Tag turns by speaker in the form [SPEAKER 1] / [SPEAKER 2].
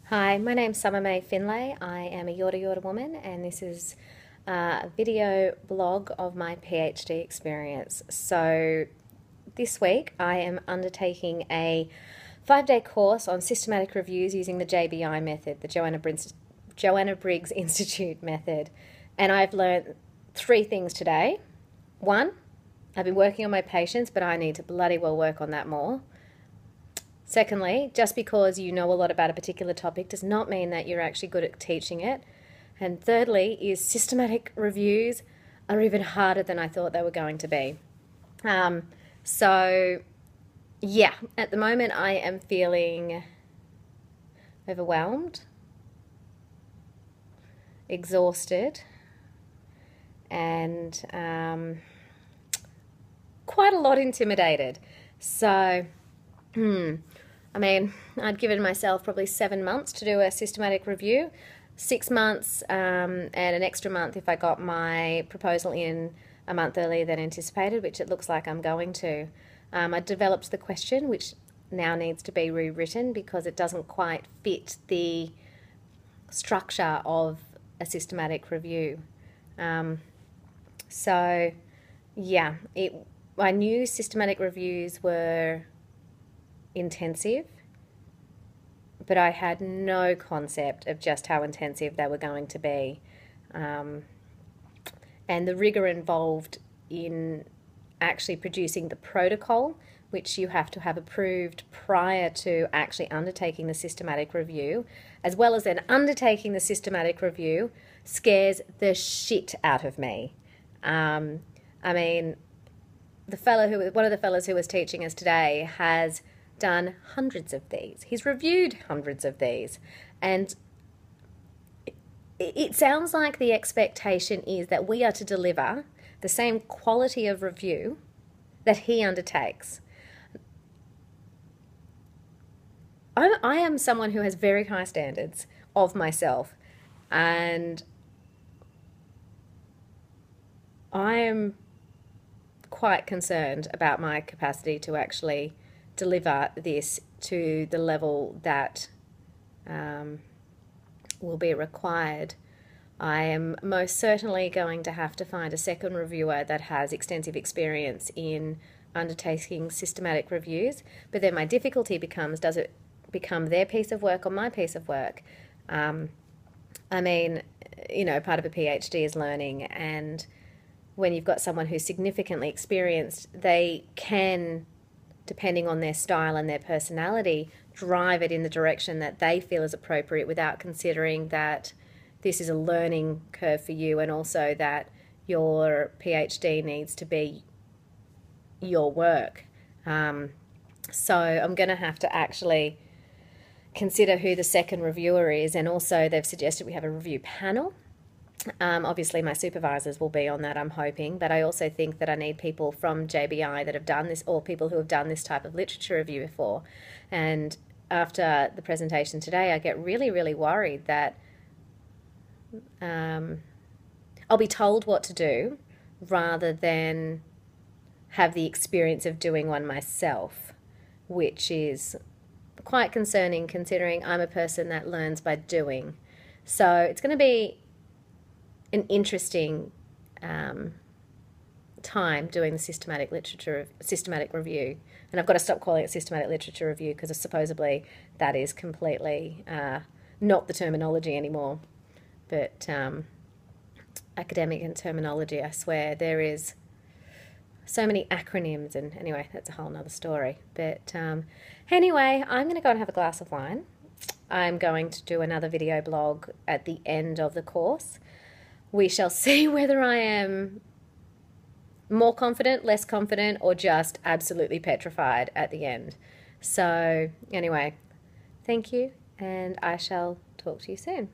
[SPEAKER 1] Hi, my name's Summer May Finlay. I am a Yorta Yorta woman, and this is a video blog of my PhD experience. So, this week I am undertaking a 5-day course on systematic reviews using the JBI method, the Joanna Briggs Institute method. And I've learned 3 things today. 1, I've been working on my patience, but I need to bloody well work on that more. Secondly, just because you know a lot about a particular topic does not mean that you're actually good at teaching it. And thirdly is systematic reviews are even harder than I thought they were going to be. So yeah, at the moment I am feeling overwhelmed, exhausted, and quite a lot intimidated. So I mean, I'd given myself probably 7 months to do a systematic review, 6 months and an extra month if I got my proposal in a month earlier than anticipated, which it looks like I'm going to. I developed the question, which now needs to be rewritten because it doesn't quite fit the structure of a systematic review. So, yeah, I knew systematic reviews were intensive, but I had no concept of just how intensive they were going to be, and the rigor involved in actually producing the protocol, which you have to have approved prior to actually undertaking the systematic review, as well as then undertaking the systematic review, scares the shit out of me. I mean, one of the fellows who was teaching us today has done hundreds of these. He's reviewed hundreds of these, and it sounds like the expectation is that we are to deliver the same quality of review that he undertakes. I am someone who has very high standards of myself, and I am quite concerned about my capacity to actually deliver this to the level that will be required. I am most certainly going to have to find a second reviewer that has extensive experience in undertaking systematic reviews, but then my difficulty becomes, does it become their piece of work or my piece of work? I mean, you know, part of a PhD is learning, and when you've got someone who's significantly experienced, they can, depending on their style and their personality, drive it in the direction that they feel is appropriate without considering that this is a learning curve for you, and also that your PhD needs to be your work. So I'm going to have to actually consider who the second reviewer is, and also they've suggested we have a review panel. Obviously my supervisors will be on that, I'm hoping, but I also think that I need people from JBI that have done this, or people who have done this type of literature review before. And after the presentation today, I get really, really worried that I'll be told what to do rather than have the experience of doing one myself, which is quite concerning considering I'm a person that learns by doing. So it's going to be an interesting time doing the systematic review, and I've got to stop calling it systematic literature review because supposedly that is completely not the terminology anymore. But academic and terminology, I swear, there is so many acronyms, and anyway, that's a whole nother story. But anyway, I'm going to go and have a glass of wine. I'm going to do another video blog at the end of the course. We shall see whether I am more confident, less confident, or just absolutely petrified at the end. So anyway, thank you, and I shall talk to you soon.